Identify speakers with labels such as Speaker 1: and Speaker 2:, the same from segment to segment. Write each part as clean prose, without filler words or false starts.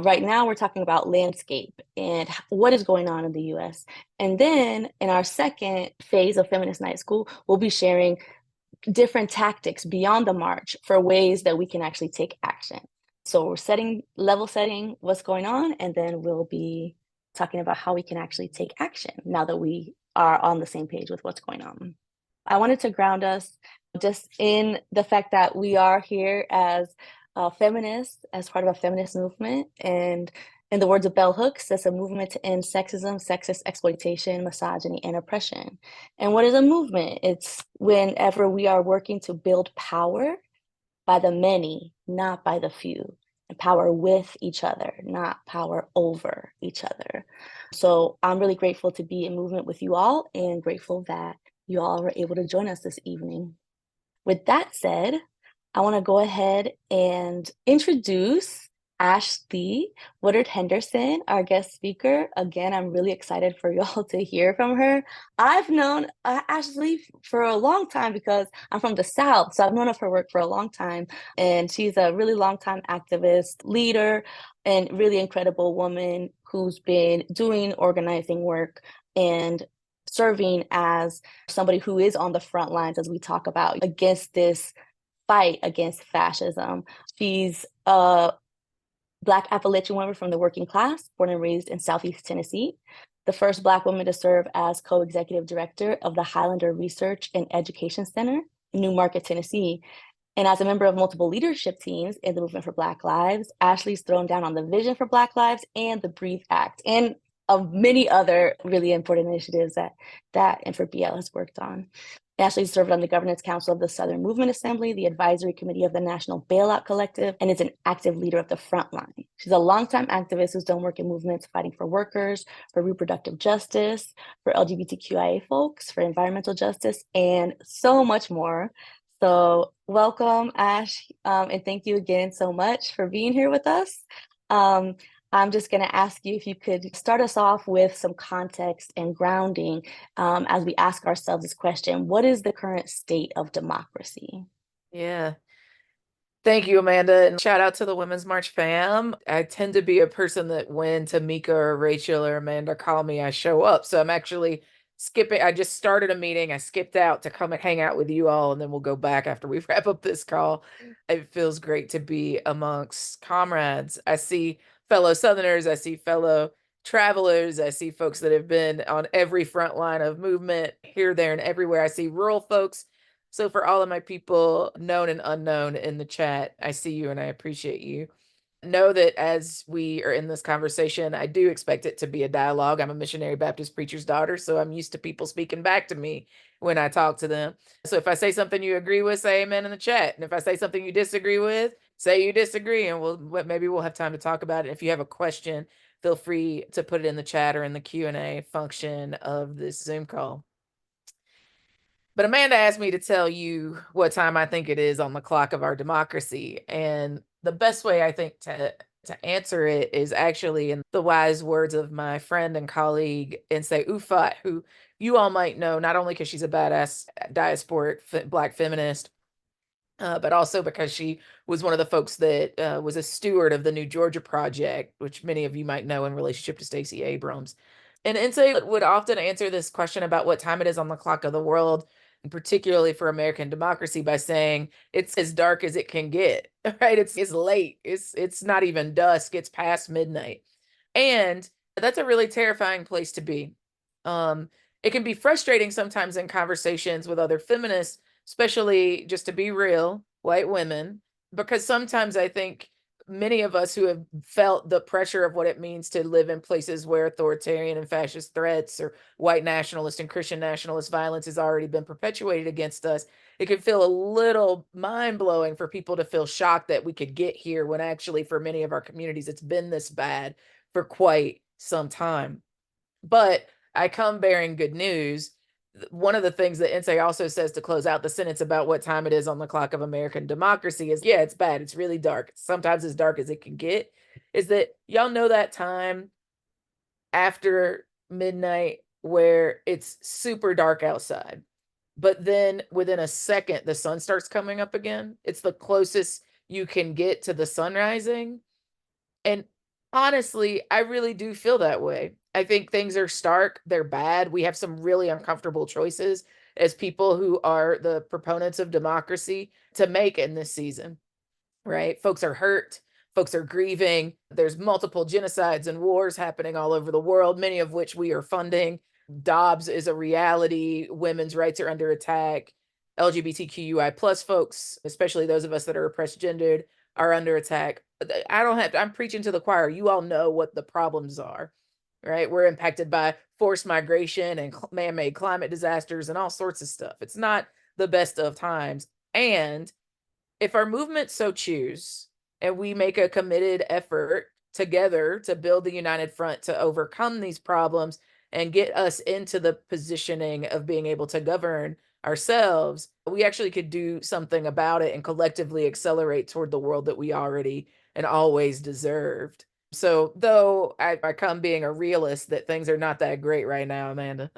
Speaker 1: Right now, we're talking about landscape and what is going on in the US. And then in our second phase of Feminist Night School, we'll be sharing different tactics beyond the march for ways that we can actually take action. So we're level setting what's going on, and then we'll be talking about how we can actually take action now that we are on the same page with what's going on. I wanted to ground us just in the fact that we are here as feminists, as part of a feminist movement. And in the words of Bell Hooks, that's a movement to end sexism, sexist exploitation, misogyny, and oppression. And what is a movement? It's whenever we are working to build power by the many, not by the few, and power with each other, not power over each other. So I'm really grateful to be in movement with you all and grateful that you all were able to join us this evening. With that said, I want to go ahead and introduce Ashley Woodard Henderson, our guest speaker. Again, I'm really excited for y'all to hear from her. I've known Ashley for a long time because I'm from the South, so I've known of her work for a long time. And she's a really long time activist, leader, and really incredible woman who's been doing organizing work and serving as somebody who is on the front lines as we talk about against this fight against fascism. She's a Black Appalachian woman from the working class, born and raised in Southeast Tennessee, the first Black woman to serve as co-executive director of the Highlander Research and Education Center in New Market, Tennessee. And as a member of multiple leadership teams in the movement for Black Lives, Ashley's thrown down on the Vision for Black Lives and the Breathe Act, and of many other really important initiatives that N4BL has worked on. Ashley served on the Governance Council of the Southern Movement Assembly, the Advisory Committee of the National Bailout Collective, and is an active leader of the Frontline. She's a longtime activist who's done work in movements fighting for workers, for reproductive justice, for LGBTQIA folks, for environmental justice, and so much more. So welcome, Ash, and thank you again so much for being here with us. I'm just going to ask you if you could start us off with some context and grounding as we ask ourselves this question: what is the current state of democracy?
Speaker 2: Yeah. Thank you, Amanda. And shout out to the Women's March fam. I tend to be a person that when Tamika or Rachel or Amanda call me, I show up. So I'm actually skipping. I just started a meeting. I skipped out to come and hang out with you all, and then we'll go back after we wrap up this call. It feels great to be amongst comrades. I see fellow Southerners. I see fellow travelers. I see folks that have been on every front line of movement here, there, and everywhere. I see rural folks. So for all of my people, known and unknown in the chat, I see you and I appreciate you. Know that as we are in this conversation, I do expect it to be a dialogue. I'm a missionary Baptist preacher's daughter, so I'm used to people speaking back to me when I talk to them. So if I say something you agree with, say amen in the chat. And if I say something you disagree with, say you disagree, and maybe we'll have time to talk about it. If you have a question, feel free to put it in the chat or in the Q&A function of this Zoom call. But Amanda asked me to tell you what time I think it is on the clock of our democracy. And the best way I think to answer it is actually in the wise words of my friend and colleague Nsé Ufot, who you all might know, not only because she's a badass diasporic Black feminist, but also because she was one of the folks that was a steward of the New Georgia Project, which many of you might know in relationship to Stacey Abrams. And Nsé would often answer this question about what time it is on the clock of the world, and particularly for American democracy, by saying it's as dark as it can get, right? It's late. It's not even dusk. It's past midnight. And that's a really terrifying place to be. It can be frustrating sometimes in conversations with other feminists, especially, just to be real, white women, because sometimes I think many of us who have felt the pressure of what it means to live in places where authoritarian and fascist threats or white nationalist and Christian nationalist violence has already been perpetuated against us, it can feel a little mind-blowing for people to feel shocked that we could get here when actually for many of our communities it's been this bad for quite some time. But I come bearing good news. One of the things that Nsé also says to close out the sentence about what time it is on the clock of American democracy is, yeah, it's bad. It's really dark. Sometimes as dark as it can get. Is that y'all know that time after midnight where it's super dark outside, but then within a second, the sun starts coming up again? It's the closest you can get to the sun rising. And Honestly, I really do feel that way. I think things are stark, they're bad. We have some really uncomfortable choices as people who are the proponents of democracy to make in this season, right? Folks are hurt, folks are grieving. There's multiple genocides and wars happening all over the world, many of which we are funding. Dobbs is a reality, women's rights are under attack. LGBTQI plus folks, especially those of us that are oppressed gendered, are under attack. I don't have to, I'm preaching to the choir. You all know what the problems are, right? We're impacted by forced migration and man-made climate disasters and all sorts of stuff. It's not the best of times. And if our movement so choose and we make a committed effort together to build the united front to overcome these problems and get us into the positioning of being able to govern ourselves, we actually could do something about it and collectively accelerate toward the world that we already and always deserved. So, though I come being a realist that things are not that great right now, Amanda,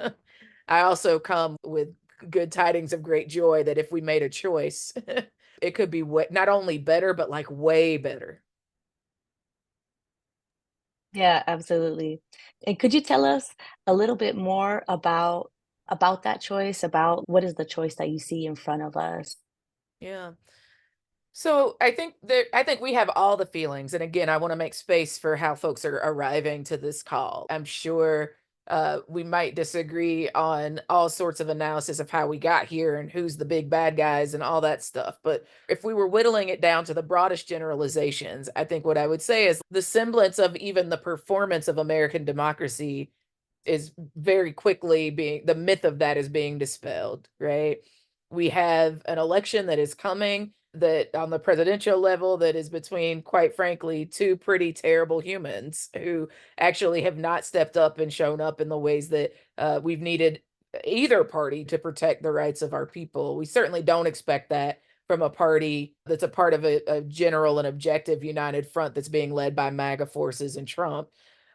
Speaker 2: I also come with good tidings of great joy that if we made a choice, it could be not only better, but like way better.
Speaker 1: Yeah, absolutely. And could you tell us a little bit more about that choice, about what is the choice that you see in front of us?
Speaker 2: Yeah. So I think we have all the feelings. And again, I want to make space for how folks are arriving to this call. I'm sure we might disagree on all sorts of analysis of how we got here and who's the big bad guys and all that stuff. But if we were whittling it down to the broadest generalizations, I think what I would say is the semblance of even the performance of American democracy is very quickly being, the myth of that is being dispelled, right? We have an election that is coming, that on the presidential level, that is between, quite frankly, two pretty terrible humans who actually have not stepped up and shown up in the ways that we've needed either party to protect the rights of our people. We certainly don't expect that from a party that's a part of a general and objective united front that's being led by MAGA forces and Trump.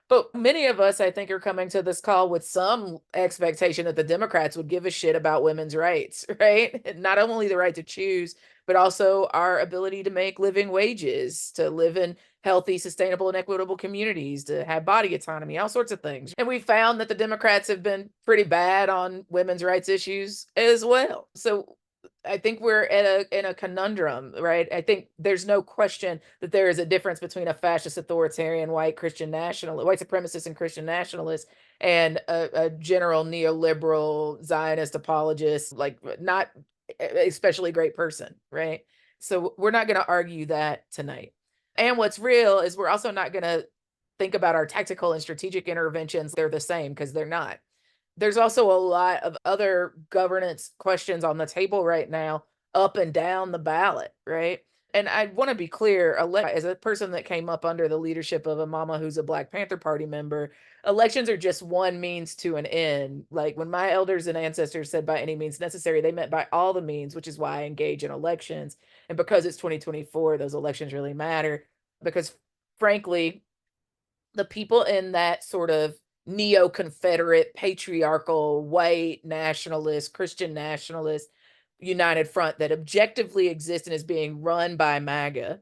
Speaker 2: But many of us, I think, are coming to this call with some expectation that the Democrats would give a shit about women's rights, right? And not only the right to choose, but also our ability to make living wages, to live in healthy, sustainable, and equitable communities, to have body autonomy, all sorts of things. And we found that the Democrats have been pretty bad on women's rights issues as well. So I think we're at in a conundrum, right? I think there's no question that there is a difference between a fascist authoritarian white Christian nationalist, white supremacist and Christian nationalist, and a general neoliberal Zionist apologist, like not especially great person, right? So we're not going to argue that tonight. And what's real is we're also not going to think about our tactical and strategic interventions. They're the same because they're not. There's also a lot of other governance questions on the table right now, up and down the ballot, right? And I want to be clear, as a person that came up under the leadership of a mama who's a Black Panther Party member, elections are just one means to an end. Like when my elders and ancestors said by any means necessary, they meant by all the means, which is why I engage in elections. And because it's 2024, those elections really matter. Because frankly, the people in that sort of neo-Confederate, patriarchal, white nationalist, Christian nationalist united front that objectively exists and is being run by MAGA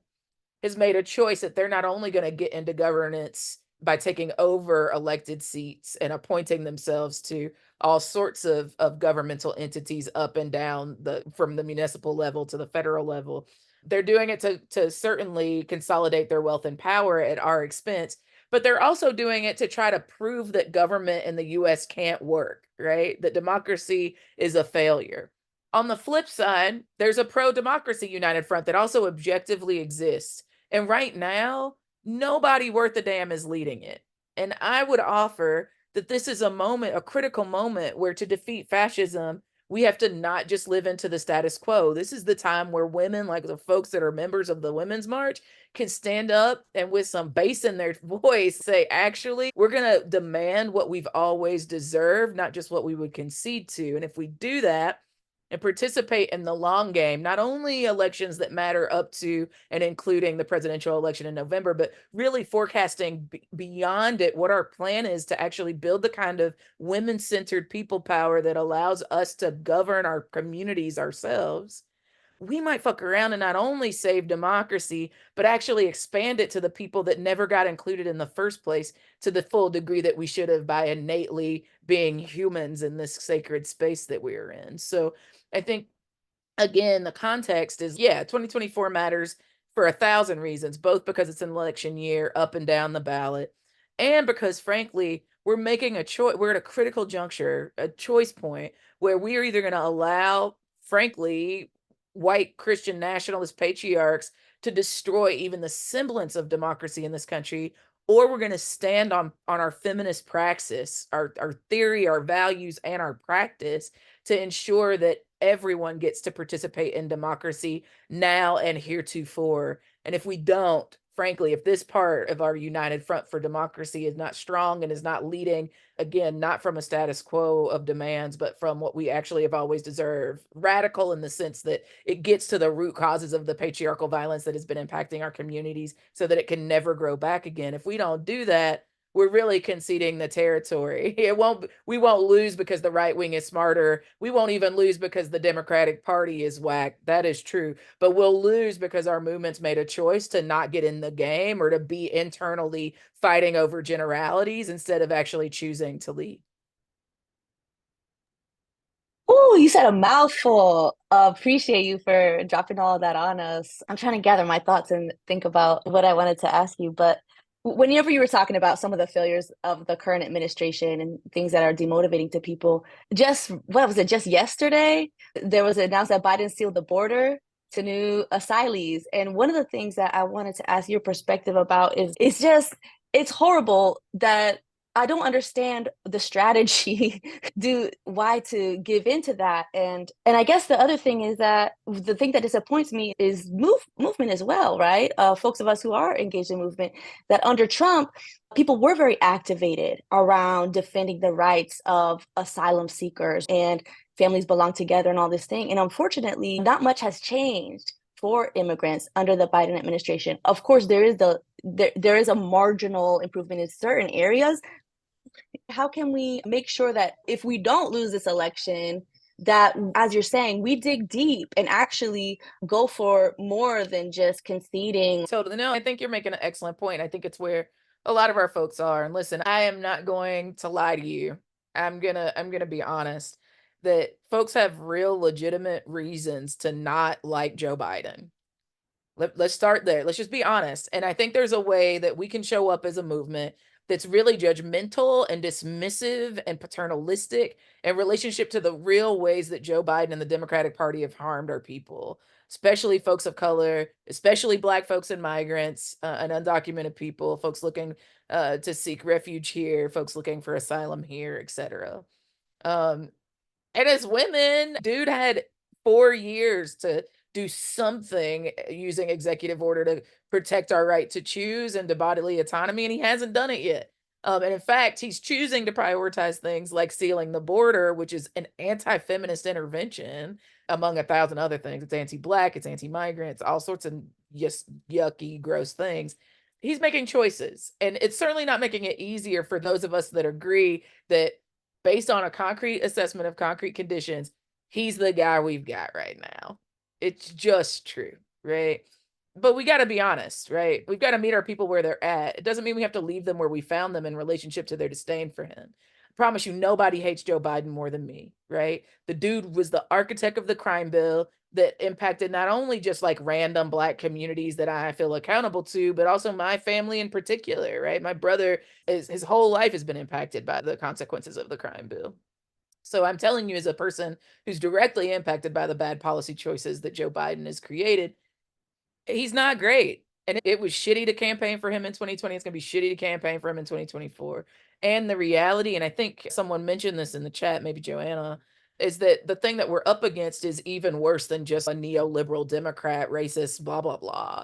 Speaker 2: has made a choice that they're not only going to get into governance by taking over elected seats and appointing themselves to all sorts of governmental entities up and down from the municipal level to the federal level. They're doing it to certainly consolidate their wealth and power at our expense, but they're also doing it to try to prove that government in the US can't work, right? That democracy is a failure. On the flip side, there's a pro-democracy united front that also objectively exists. And right now, nobody worth a damn is leading it. And I would offer that this is a moment, a critical moment, where to defeat fascism, we have to not just live into the status quo. This is the time where women, like the folks that are members of the Women's March, can stand up and with some bass in their voice say, actually, we're going to demand what we've always deserved, not just what we would concede to. And if we do that, and participate in the long game, not only elections that matter up to and including the presidential election in November, but really forecasting beyond it what our plan is to actually build the kind of women-centered people power that allows us to govern our communities ourselves. we might fuck around and not only save democracy, but actually expand it to the people that never got included in the first place to the full degree that we should have by innately being humans in this sacred space that we're in. So I think, again, the context is, yeah, 2024 matters for 1,000 reasons, both because it's an election year up and down the ballot, and because, frankly, we're making a choice. We're at a critical juncture, a choice point where we are either going to allow, frankly, white Christian nationalist patriarchs to destroy even the semblance of democracy in this country, or we're going to stand on our feminist praxis, our theory, our values, and our practice to ensure that everyone gets to participate in democracy now and heretofore. And if we don't, frankly, if this part of our united front for democracy is not strong and is not leading, again, not from a status quo of demands, but from what we actually have always deserved, radical in the sense that it gets to the root causes of the patriarchal violence that has been impacting our communities so that it can never grow back again. If we don't do that, we're really conceding the territory. We won't lose because the right wing is smarter. We won't even lose because the Democratic Party is whack. That is true. But we'll lose because our movement's made a choice to not get in the game or to be internally fighting over generalities instead of actually choosing to lead.
Speaker 1: Oh, you said a mouthful. Appreciate you for dropping all of that on us. I'm trying to gather my thoughts and think about what I wanted to ask you. But whenever you were talking about some of the failures of the current administration and things that are demotivating to people, just what was it, just yesterday, there was announced that Biden sealed the border to new asylees. And one of the things that I wanted to ask your perspective about is it's horrible that I don't understand the strategy do why to give into that. And I guess the other thing is that the thing that disappoints me is movement as well, right? Folks of us who are engaged in movement, that under Trump, people were very activated around defending the rights of asylum seekers and families belong together and all this thing. And unfortunately, not much has changed for immigrants under the Biden administration. Of course, there is a marginal improvement in certain areas. How can we make sure that if we don't lose this election, that, as you're saying, we dig deep and actually go for more than just conceding?
Speaker 2: Totally. No, I think you're making an excellent point. I think it's where a lot of our folks are. And listen, I am not going to lie to you. I'm gonna be honest that folks have real legitimate reasons to not like Joe Biden. Let's start there. Let's just be honest. And I think there's a way that we can show up as a movement that's really judgmental and dismissive and paternalistic in relationship to the real ways that Joe Biden and the Democratic Party have harmed our people, especially folks of color, especially Black folks and migrants, and undocumented people, folks looking to seek refuge here, folks looking for asylum here, etc. Um, and as women, dude had 4 years to do something using executive order to protect our right to choose and to bodily autonomy, and he hasn't done it yet. And in fact, he's choosing to prioritize things like sealing the border, which is an anti-feminist intervention, among 1,000 other things. It's anti-Black, it's anti-migrant, it's all sorts of just yucky, gross things. He's making choices, and it's certainly not making it easier for those of us that agree that based on a concrete assessment of concrete conditions, he's the guy we've got right now. It's just true, right? But we got to be honest, right? We've got to meet our people where they're at. It doesn't mean we have to leave them where we found them in relationship to their disdain for him. I promise you, nobody hates Joe Biden more than me, right? The dude was the architect of the crime bill that impacted not only just like random Black communities that I feel accountable to, but also my family in particular, right? My brother, his whole life has been impacted by the consequences of the crime bill. So I'm telling you, as a person who's directly impacted by the bad policy choices that Joe Biden has created, he's not great. And it was shitty to campaign for him in 2020. It's going to be shitty to campaign for him in 2024. And the reality, and I think someone mentioned this in the chat, maybe Joanna, is that the thing that we're up against is even worse than just a neoliberal Democrat, racist, blah, blah, blah.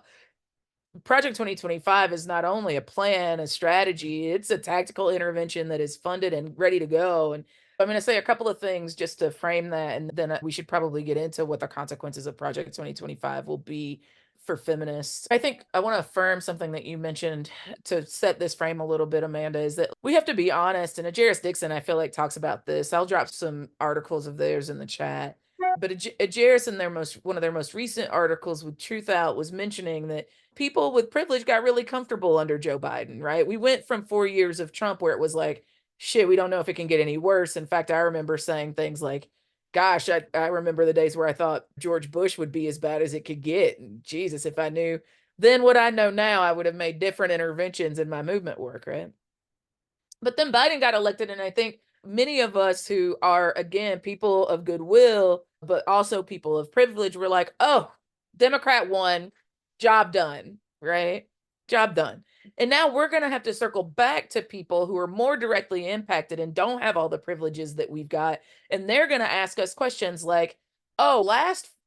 Speaker 2: Project 2025 is not only a plan, a strategy, it's a tactical intervention that is funded and ready to go. And I'm going to say a couple of things just to frame that, and then we should probably get into what the consequences of Project 2025 will be for feminists. I think I want to affirm something that you mentioned to set this frame a little bit, Amanda, is that we have to be honest. And Jairus Dixon, I feel like, talks about this. I'll drop some articles of theirs in the chat. But Ajaris, in one of their most recent articles with Truth Out, was mentioning that people with privilege got really comfortable under Joe Biden, right? We went from 4 years of Trump where it was like, shit, we don't know if it can get any worse. In fact, I remember saying things like, gosh, I remember the days where I thought George Bush would be as bad as it could get. And Jesus, if I knew then what I know now, I would have made different interventions in my movement work, right? But then Biden got elected, and I think many of us who are, again, people of goodwill, but also people of privilege, were like, oh, Democrat won, job done, right? Job done. And now we're going to have to circle back to people who are more directly impacted and don't have all the privileges that we've got. And they're going to ask us questions like, oh,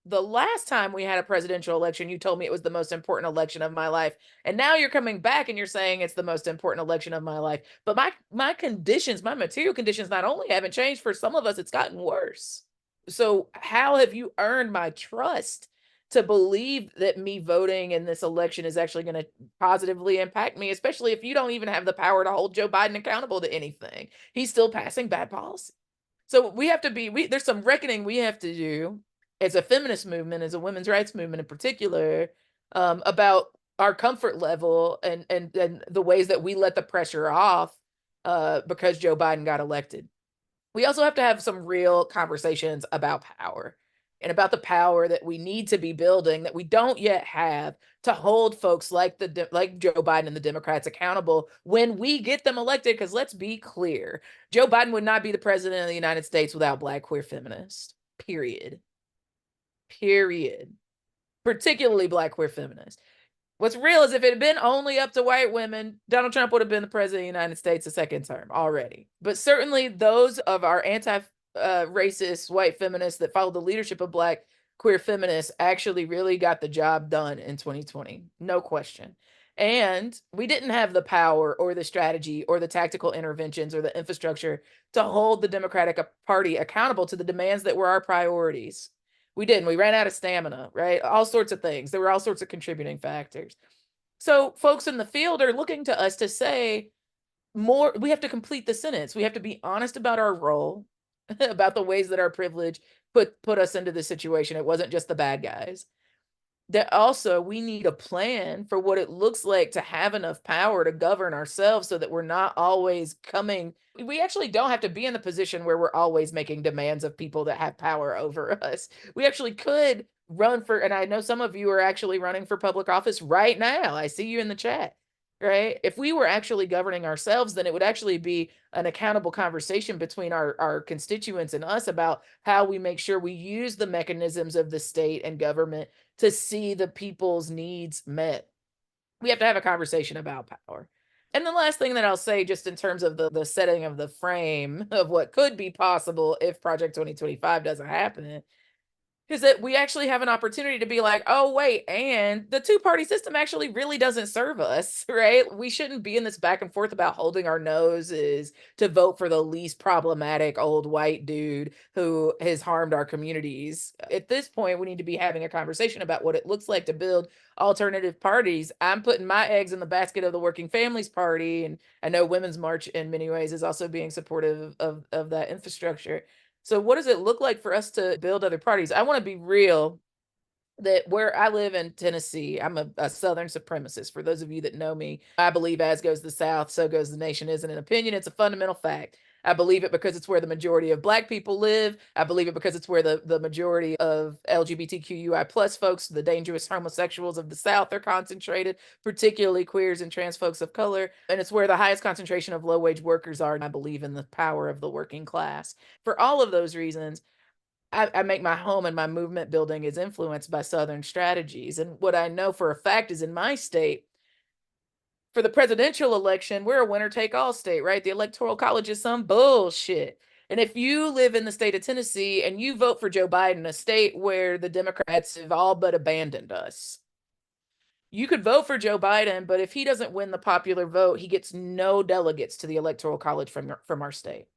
Speaker 2: the last time we had a presidential election, you told me it was the most important election of my life. And now you're coming back and you're saying it's the most important election of my life. But my conditions, my material conditions not only haven't changed, for some of us, it's gotten worse. So how have you earned my trust to believe that me voting in this election is actually going to positively impact me, especially if you don't even have the power to hold Joe Biden accountable to anything? He's still passing bad policy. So we have to there's some reckoning we have to do as a feminist movement, as a women's rights movement in particular, about our comfort level and the ways that we let the pressure off because Joe Biden got elected. We also have to have some real conversations about power and about the power that we need to be building that we don't yet have to hold folks like Joe Biden and the Democrats accountable when we get them elected. Because let's be clear, Joe Biden would not be the president of the United States without Black queer feminists. Period. Particularly Black queer feminists. What's real is if it had been only up to white women, Donald Trump would have been the president of the United States a second term already. But certainly those of our anti-racist white feminists that followed the leadership of Black queer feminists actually really got the job done in 2020. No question. And we didn't have the power or the strategy or the tactical interventions or the infrastructure to hold the Democratic Party accountable to the demands that were our priorities. We didn't. We ran out of stamina, right? All sorts of things. There were all sorts of contributing factors. So folks in the field are looking to us to say more. We have to complete the sentence. We have to be honest about our role, about the ways that our privilege put us into this situation. It wasn't just the bad guys. That also we need a plan for what it looks like to have enough power to govern ourselves so that we're not always we actually don't have to be in the position where we're always making demands of people that have power over us. We actually could run for, and I know some of you are actually running for public office right now. I see you in the chat, right? If we were actually governing ourselves, then it would actually be an accountable conversation between our constituents and us about how we make sure we use the mechanisms of the state and government to see the people's needs met. We have to have a conversation about power. And the last thing that I'll say, just in terms of the setting of the frame of what could be possible if Project 2025 doesn't happen, is that we actually have an opportunity to be like, oh, wait, and the two-party system actually really doesn't serve us, right? We shouldn't be in this back and forth about holding our noses to vote for the least problematic old white dude who has harmed our communities. At this point, we need to be having a conversation about what it looks like to build alternative parties. I'm putting my eggs in the basket of the Working Families Party, and I know Women's March in many ways is also being supportive of that infrastructure. So what does it look like for us to build other parties? I want to be real that where I live in Tennessee, I'm a Southern supremacist. For those of you that know me, I believe as goes the South, so goes the nation isn't an opinion. It's a fundamental fact. I believe it because it's where the majority of Black people live. I believe it because it's where the majority of LGBTQI plus folks, the dangerous homosexuals of the South, are concentrated, particularly queers and trans folks of color. And it's where the highest concentration of low-wage workers are. And I believe in the power of the working class. For all of those reasons, I make my home and my movement building is influenced by Southern strategies. And what I know for a fact is in my state, for the presidential election, we're a winner take all state, right? The Electoral College is some bullshit. And if you live in the state of Tennessee and you vote for Joe Biden, a state where the Democrats have all but abandoned us, you could vote for Joe Biden, but if he doesn't win the popular vote, he gets no delegates to the Electoral College from our state.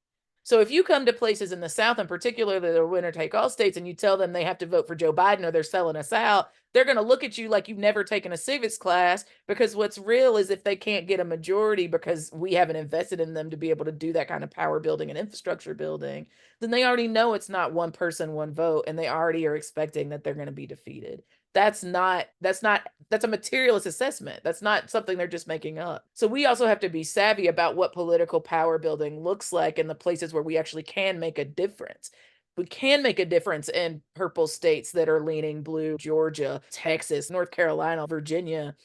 Speaker 2: So if you come to places in the South, in particular, that are winner take all states, and you tell them they have to vote for Joe Biden or they're selling us out, they're going to look at you like you've never taken a civics class, because what's real is if they can't get a majority because we haven't invested in them to be able to do that kind of power building and infrastructure building, then they already know it's not one person, one vote, and they already are expecting that they're going to be defeated. That's a materialist assessment. That's not something they're just making up. So we also have to be savvy about what political power building looks like in the places where we actually can make a difference. We can make a difference in purple states that are leaning blue: Georgia, Texas, North Carolina, Virginia,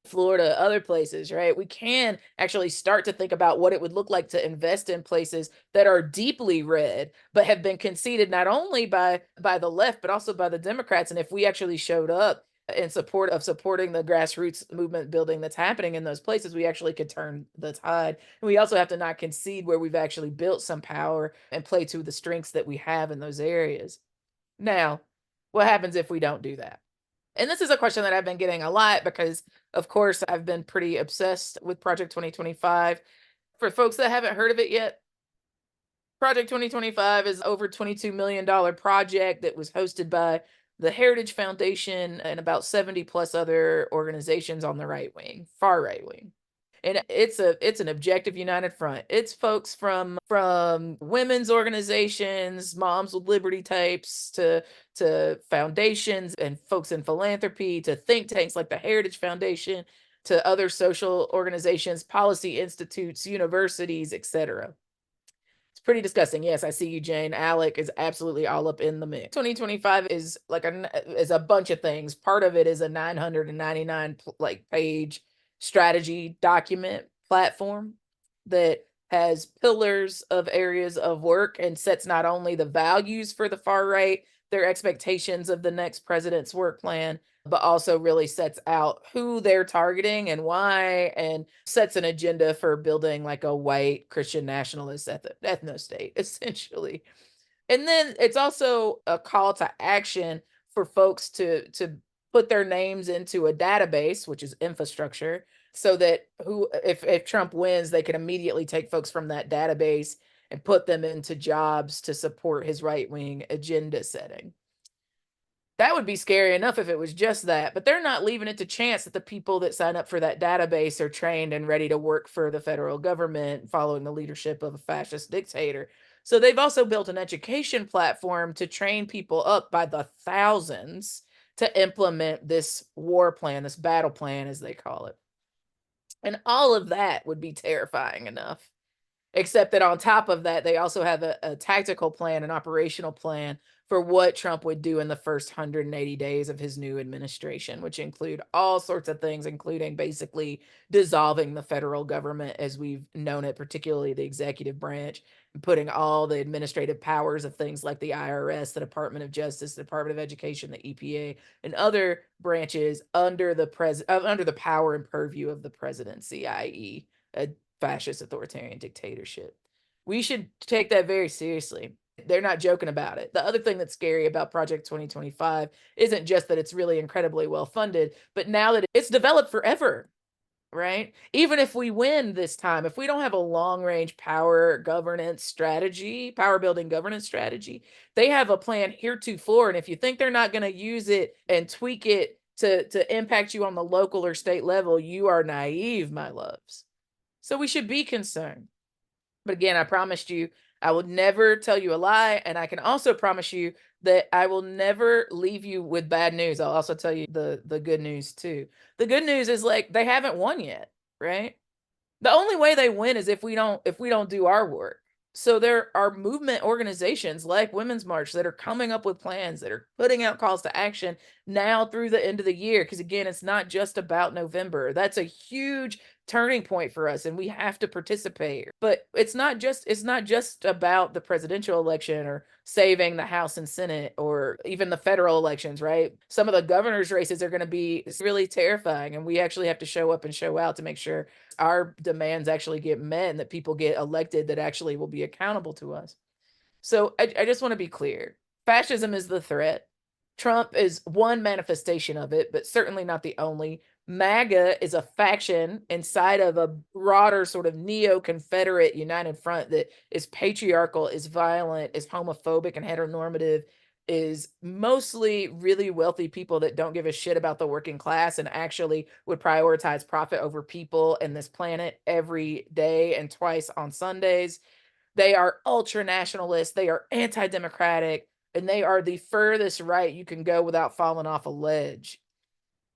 Speaker 2: Florida, other places, right? We can actually start to think about what it would look like to invest in places that are deeply red, but have been conceded not only by the left, but also by the Democrats. And if we actually showed up in support of supporting the grassroots movement building that's happening in those places, we actually could turn the tide. And we also have to not concede where we've actually built some power and play to the strengths that we have in those areas. Now, what happens if we don't do that? And this is a question that I've been getting a lot because, of course, I've been pretty obsessed with Project 2025. For folks that haven't heard of it yet, Project 2025 is over $22 million project that was hosted by the Heritage Foundation and about 70 plus other organizations on the right wing, far right wing. And it's an objective united front. It's folks from women's organizations, Moms with Liberty types, to foundations and folks in philanthropy, to think tanks like the Heritage Foundation, to other social organizations, policy institutes, universities, etc. It's pretty disgusting. Yes, I see you, Jane. Alec is absolutely all up in the mix. 2025 is is a bunch of things. Part of it is a 999 page strategy document platform that has pillars of areas of work and sets not only the values for the far right, their expectations of the next president's work plan, but also really sets out who they're targeting and why, and sets an agenda for building like a white Christian nationalist ethno state, essentially. And then it's also a call to action for folks to put their names into a database, which is infrastructure, so that if Trump wins, they can immediately take folks from that database and put them into jobs to support his right-wing agenda setting. That would be scary enough if it was just that, but they're not leaving it to chance that the people that sign up for that database are trained and ready to work for the federal government following the leadership of a fascist dictator. So they've also built an education platform to train people up by the thousands to implement this war plan, this battle plan, as they call it. And all of that would be terrifying enough. Except that on top of that, they also have a tactical plan, an operational plan for what Trump would do in the first 180 days of his new administration, which include all sorts of things, including basically dissolving the federal government as we've known it, particularly the executive branch, and putting all the administrative powers of things like the IRS, the Department of Justice, the Department of Education, the EPA, and other branches under the power and purview of the presidency, i.e., a fascist authoritarian dictatorship. We should take that very seriously. They're not joking about it. The other thing that's scary about Project 2025 isn't just that it's really incredibly well funded, but now that it's developed forever, right? Even if we win this time, if we don't have a long range power governance strategy, power building governance strategy, they have a plan heretofore. And if you think they're not going to use it and tweak it to impact you on the local or state level, you are naive, my loves. So we should be concerned. But again, I promised you I will never tell you a lie. And I can also promise you that I will never leave you with bad news. I'll also tell you the good news too. The good news is like they haven't won yet, right? The only way they win is if we don't do our work. So there are movement organizations like Women's March that are coming up with plans, that are putting out calls to action now through the end of the year. Because again, it's not just about November. That's a huge turning point for us and we have to participate. But it's not just about the presidential election or saving the House and Senate or even the federal elections, right? Some of the governor's races are going to be really terrifying and we actually have to show up and show out to make sure our demands actually get met and that people get elected that actually will be accountable to us. So I just want to be clear. Fascism is the threat. Trump is one manifestation of it, but certainly not the only. MAGA is a faction inside of a broader sort of neo-Confederate united front that is patriarchal, is violent, is homophobic and heteronormative, is mostly really wealthy people that don't give a shit about the working class and actually would prioritize profit over people and this planet every day and twice on Sundays. They are ultra nationalists, they are anti-democratic, and they are the furthest right you can go without falling off a ledge.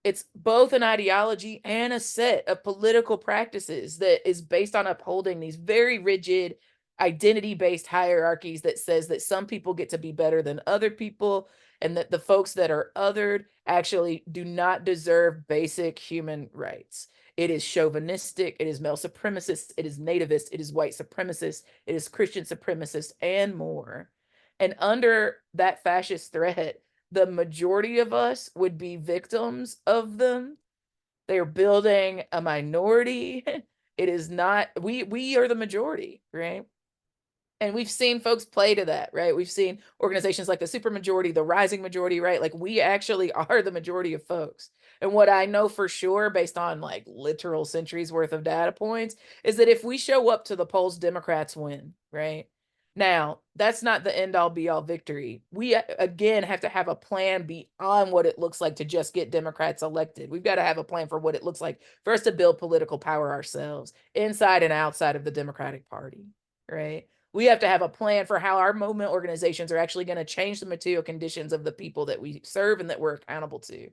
Speaker 2: It's both an ideology and a set of political practices that is based on upholding these very rigid identity-based hierarchies that says that some people get to be better than other people and that the folks that are othered actually do not deserve basic human rights. It is chauvinistic, it is male supremacist, it is nativist, it is white supremacist, it is Christian supremacist, and more. And under that fascist threat, the majority of us would be victims of them. They're building a minority. It is not, we are the majority, right? And we've seen folks play to that, right? We've seen organizations like the supermajority, the rising majority, right? Like we actually are the majority of folks. And what I know for sure, based on like literal centuries worth of data points, is that if we show up to the polls, Democrats win, right? Now, that's not the end all be all victory. We again have to have a plan beyond what it looks like to just get Democrats elected. We've got to have a plan for what it looks like for us to build political power ourselves, inside and outside of the Democratic Party, right? We have to have a plan for how our movement organizations are actually going to change the material conditions of the people that we serve and that we're accountable to.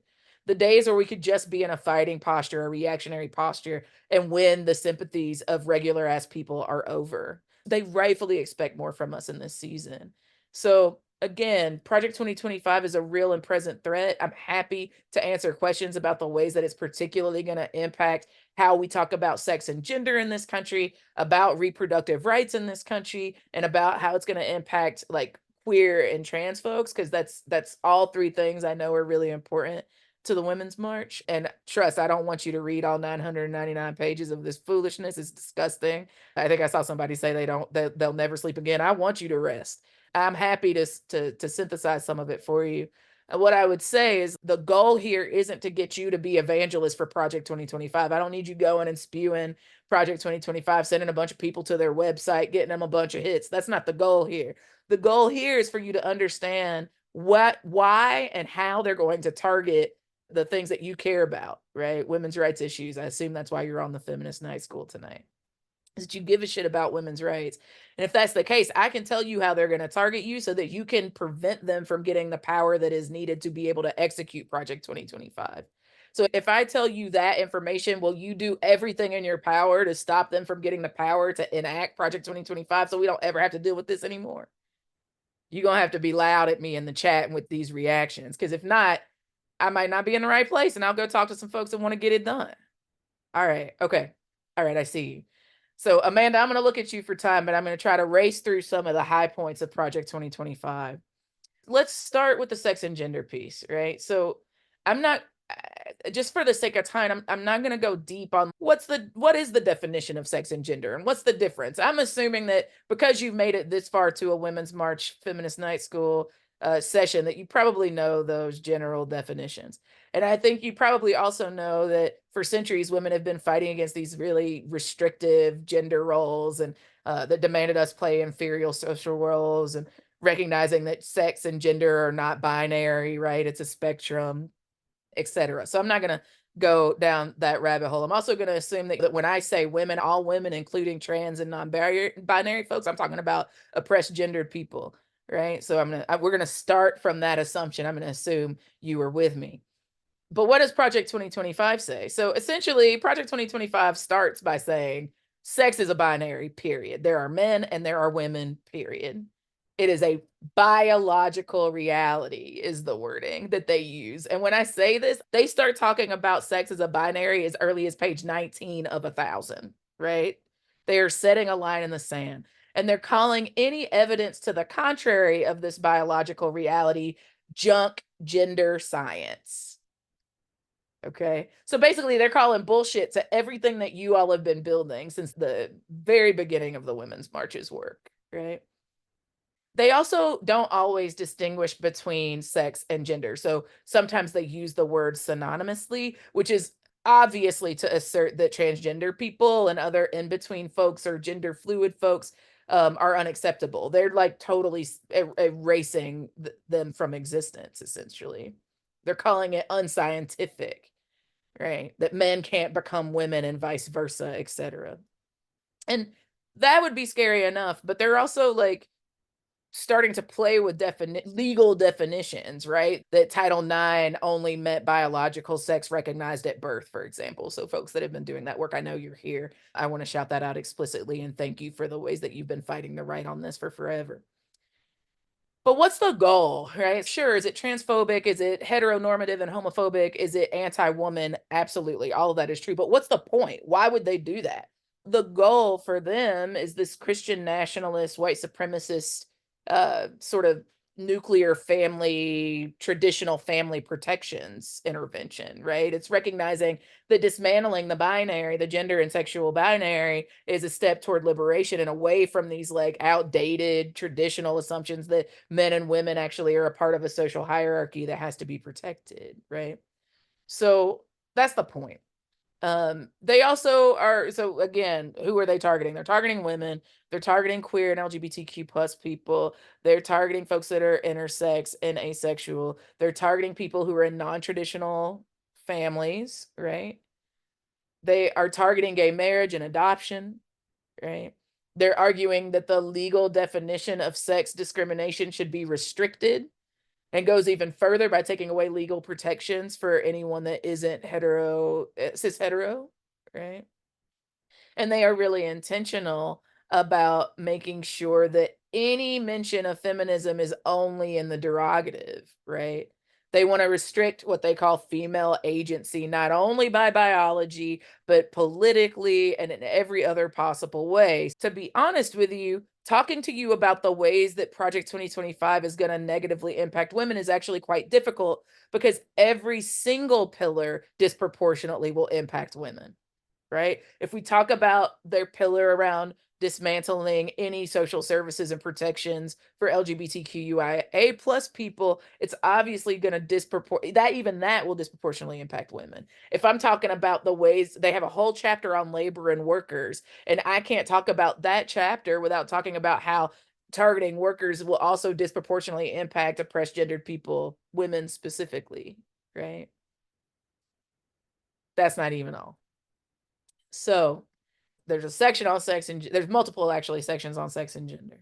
Speaker 2: The days where we could just be in a fighting posture, a reactionary posture, and win the sympathies of regular ass people are over. They rightfully expect more from us in this season. So again, Project 2025 is a real and present threat. I'm happy to answer questions about the ways that it's particularly going to impact how we talk about sex and gender in this country, about reproductive rights in this country, and about how it's going to impact like queer and trans folks, because that's all three things I know are really important to the Women's March. And trust, I don't want you to read all 999 pages of this foolishness. It's disgusting. I think I saw somebody say they'll never sleep again. I want you to rest. I'm happy to synthesize some of it for you. And what I would say is the goal here isn't to get you to be evangelists for Project 2025. I don't need you going and spewing Project 2025, sending a bunch of people to their website, getting them a bunch of hits. That's not the goal here. The goal here is for you to understand why, and how they're going to target the things that you care about, right? Women's rights issues. I assume that's why you're on the Feminist Night School tonight, is that you give a shit about women's rights. And if that's the case, I can tell you how they're going to target you so that you can prevent them from getting the power that is needed to be able to execute Project 2025. So if I tell you that information, will you do everything in your power to stop them from getting the power to enact Project 2025 so we don't ever have to deal with this anymore? You're going to have to be loud at me in the chat with these reactions, because if not, I might not be in the right place and I'll go talk to some folks that want to get it done. All right. Okay. All right. I see you. So Amanda, I'm going to look at you for time, but I'm going to try to race through some of the high points of Project 2025. Let's start with the sex and gender piece, right? So I'm not, just for the sake of time, I'm not going to go deep on what is the definition of sex and gender and what's the difference. I'm assuming that because you've made it this far to a Women's March Feminist Night School session that you probably know those general definitions. And I think you probably also know that for centuries, women have been fighting against these really restrictive gender roles and that demanded us play inferior social roles, and recognizing that sex and gender are not binary, right? It's a spectrum, etc. So I'm not going to go down that rabbit hole. I'm also going to assume that when I say women, all women, including trans and non-binary folks, I'm talking about oppressed gendered people, right? So we're going to start from that assumption. I'm going to assume you are with me. But what does Project 2025 say? So essentially, Project 2025 starts by saying sex is a binary, period. There are men and there are women, period. It is a biological reality, is the wording that they use. And when I say this, they start talking about sex as a binary as early as page 19 of 1,000, right? They are setting a line in the sand. And they're calling any evidence to the contrary of this biological reality junk gender science. Okay. So basically, they're calling bullshit to everything that you all have been building since the very beginning of the Women's March's work, right? They also don't always distinguish between sex and gender. So sometimes they use the word synonymously, which is obviously to assert that transgender people and other in-between folks or gender fluid folks are unacceptable. They're like totally erasing them from existence, essentially. They're calling it unscientific, right? That men can't become women and vice versa, etc. And that would be scary enough, but they're also like starting to play with legal definitions, right? That Title IX only meant biological sex recognized at birth, for example. So folks that have been doing that work, I know you're here. I want to shout that out explicitly and thank you for the ways that you've been fighting the right on this for forever. But what's the goal, right? Sure, is it transphobic? Is it heteronormative and homophobic? Is it anti-woman? Absolutely, all of that is true. But what's the point? Why would they do that? The goal for them is this Christian nationalist, white supremacist sort of nuclear family, traditional family protections intervention, right? It's recognizing that dismantling the binary, the gender and sexual binary, is a step toward liberation and away from these like outdated traditional assumptions that men and women actually are a part of a social hierarchy that has to be protected, right? So that's the point. They also are, so again, who are they targeting? They're targeting women, they're targeting queer and LGBTQ plus people, they're targeting folks that are intersex and asexual, they're targeting people who are in non-traditional families, right? They are targeting gay marriage and adoption, right? They're arguing that the legal definition of sex discrimination should be restricted and goes even further by taking away legal protections for anyone that isn't cis hetero, right? And they are really intentional about making sure that any mention of feminism is only in the derogative, right? They want to restrict what they call female agency, not only by biology, but politically and in every other possible way. To be honest with you, talking to you about the ways that Project 2025 is going to negatively impact women is actually quite difficult because every single pillar disproportionately will impact women, right? If we talk about their pillar around dismantling any social services and protections for LGBTQIA plus people, it's obviously going to that will disproportionately impact women. If I'm talking about the ways they have a whole chapter on labor and workers, and I can't talk about that chapter without talking about how targeting workers will also disproportionately impact oppressed gendered people, women specifically, right? That's not even all. So there's a section on sex and there's multiple actually sections on sex and gender.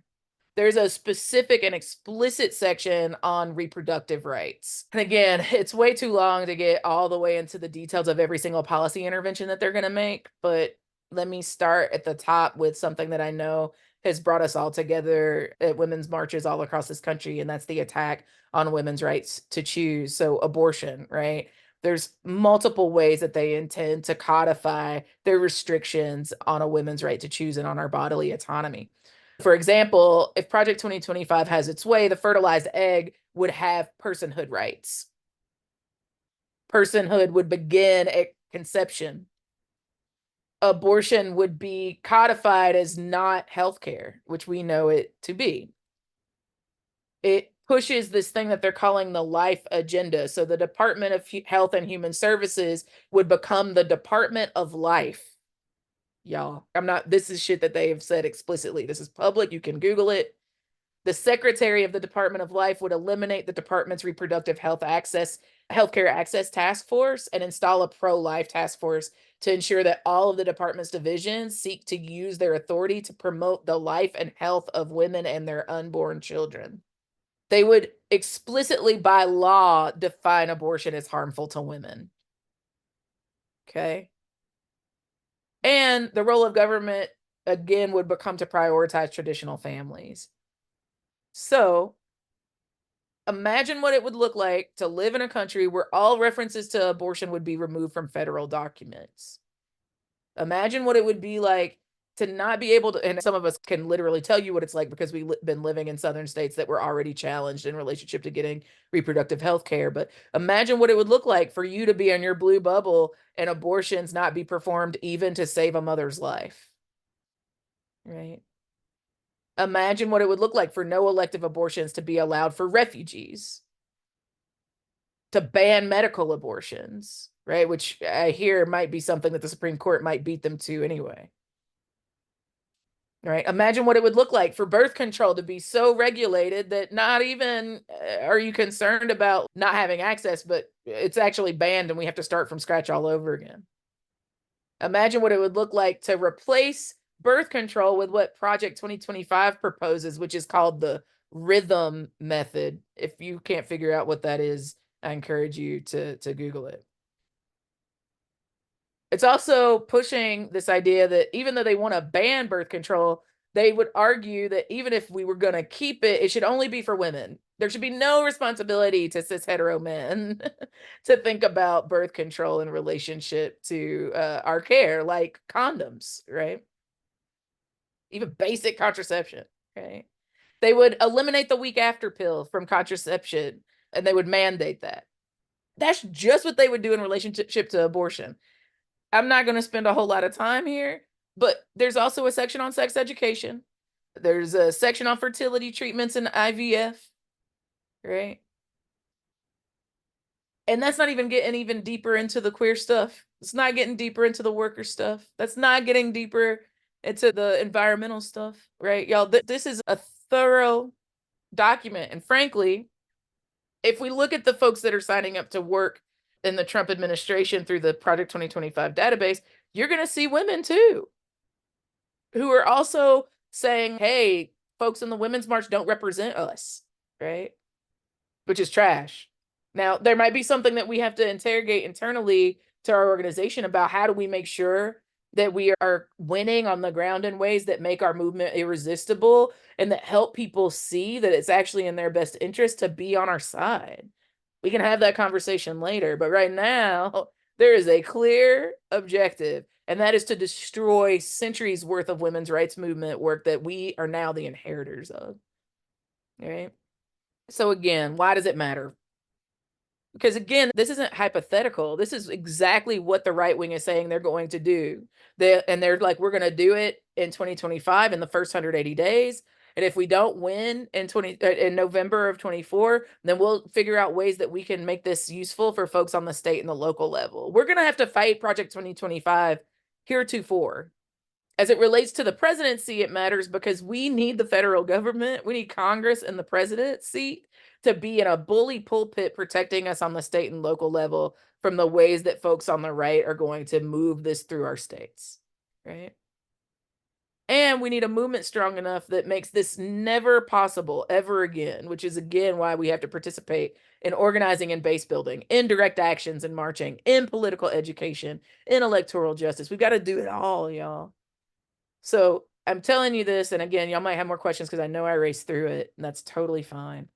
Speaker 2: There's a specific and explicit section on reproductive rights. And again, it's way too long to get all the way into the details of every single policy intervention that they're going to make. But let me start at the top with something that I know has brought us all together at women's marches all across this country, and that's the attack on women's rights to choose. So abortion, right? There's multiple ways that they intend to codify their restrictions on a women's right to choose and on our bodily autonomy. For example, if Project 2025 has its way, the fertilized egg would have personhood rights. Personhood would begin at conception. Abortion would be codified as not healthcare, which we know it to be. It pushes this thing that they're calling the life agenda. So the Department of Health and Human Services would become the Department of Life. Y'all, this is shit that they have said explicitly. This is public. You can Google it. The Secretary of the Department of Life would eliminate the department's reproductive healthcare access task force and install a pro-life task force to ensure that all of the department's divisions seek to use their authority to promote the life and health of women and their unborn children. They would explicitly by law define abortion as harmful to women. Okay. And the role of government, again, would become to prioritize traditional families. So imagine what it would look like to live in a country where all references to abortion would be removed from federal documents. Imagine what it would be like to not be able to, and some of us can literally tell you what it's like because we've been living in southern states that were already challenged in relationship to getting reproductive health care. But imagine what it would look like for you to be in your blue bubble and abortions not be performed even to save a mother's life, right? Imagine what it would look like for no elective abortions to be allowed for refugees, to ban medical abortions. right? Which I hear might be something that the Supreme Court might beat them to anyway. Right? Imagine what it would look like for birth control to be so regulated that not even are you concerned about not having access, but it's actually banned and we have to start from scratch all over again. Imagine what it would look like to replace birth control with what Project 2025 proposes, which is called the rhythm method. If you can't figure out what that is, I encourage you to Google it. It's also pushing this idea that even though they want to ban birth control, they would argue that even if we were going to keep it, it should only be for women. There should be no responsibility to cis hetero men to think about birth control in relationship to our care, like condoms, right? Even basic contraception, right? They would eliminate the week after pill from contraception and they would mandate that. That's just what they would do in relationship to abortion. I'm not going to spend a whole lot of time here, but there's also a section on sex education. There's a section on fertility treatments and IVF, right? And that's not even getting even deeper into the queer stuff. It's not getting deeper into the worker stuff. That's not getting deeper into the environmental stuff, right? Y'all, this is a thorough document. And frankly, if we look at the folks that are signing up to work in the Trump administration through the Project 2025 database, you're going to see women too, who are also saying, hey, folks in the Women's March don't represent us, right? Which is trash. Now, there might be something that we have to interrogate internally to our organization about how do we make sure that we are winning on the ground in ways that make our movement irresistible and that help people see that it's actually in their best interest to be on our side. We can have that conversation later, but right now, there is a clear objective, and that is to destroy centuries worth of women's rights movement work that we are now the inheritors of. All right? So again, why does it matter? Because again, this isn't hypothetical. This is exactly what the right wing is saying they're going to do. They're like, we're going to do it in 2025 in the first 180 days. And if we don't win in November of 24, then we'll figure out ways that we can make this useful for folks on the state and the local level. We're going to have to fight Project 2025 heretofore. As it relates to the presidency, it matters because we need the federal government. We need Congress and the president's seat to be in a bully pulpit protecting us on the state and local level from the ways that folks on the right are going to move this through our states, right? And we need a movement strong enough that makes this never possible ever again, which is again why we have to participate in organizing and base building, in direct actions and marching, in political education, in electoral justice. We've got to do it all, y'all. So I'm telling you this, and again, y'all might have more questions because I know I raced through it, and that's totally fine.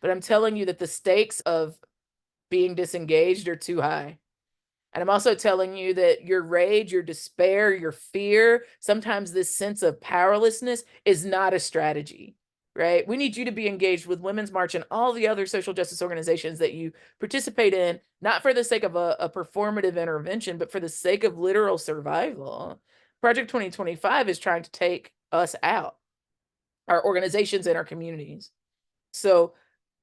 Speaker 2: But I'm telling you that the stakes of being disengaged are too high. And I'm also telling you that your rage, your despair, your fear, sometimes this sense of powerlessness is not a strategy, right? We need you to be engaged with Women's March and all the other social justice organizations that you participate in, not for the sake of a performative intervention, but for the sake of literal survival. Project 2025 is trying to take us out, our organizations and our communities. So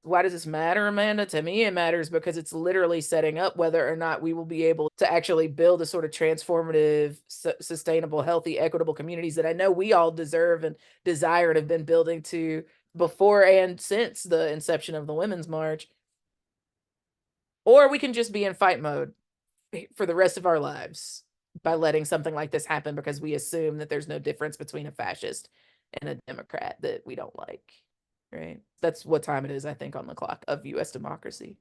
Speaker 2: why does this matter, Amanda? To me, it matters because it's literally setting up whether or not we will be able to actually build a sort of transformative, sustainable, healthy, equitable communities that I know we all deserve and desire and have been building to before and since the inception of the Women's March. Or we can just be in fight mode for the rest of our lives by letting something like this happen because we assume that there's no difference between a fascist and a Democrat that we don't like, right? That's what time it is, I think, on the clock of US democracy.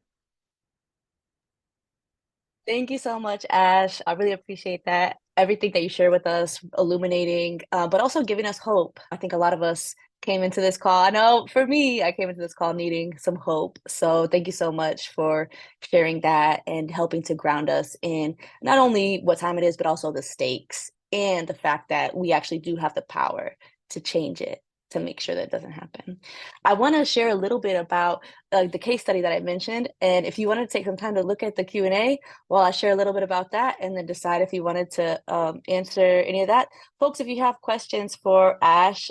Speaker 1: Thank you so much, Ash. I really appreciate that. Everything that you share with us, illuminating, but also giving us hope. I think a lot of us came into this call. I know for me, I came into this call needing some hope. So thank you so much for sharing that and helping to ground us in not only what time it is, but also the stakes and the fact that we actually do have the power to change it, to make sure that doesn't happen. I want to share a little bit about the case study that I mentioned. And if you wanted to take some time to look at the Q&A while I share a little bit about that and then decide if you wanted to answer any of that. Folks, if you have questions for Ash,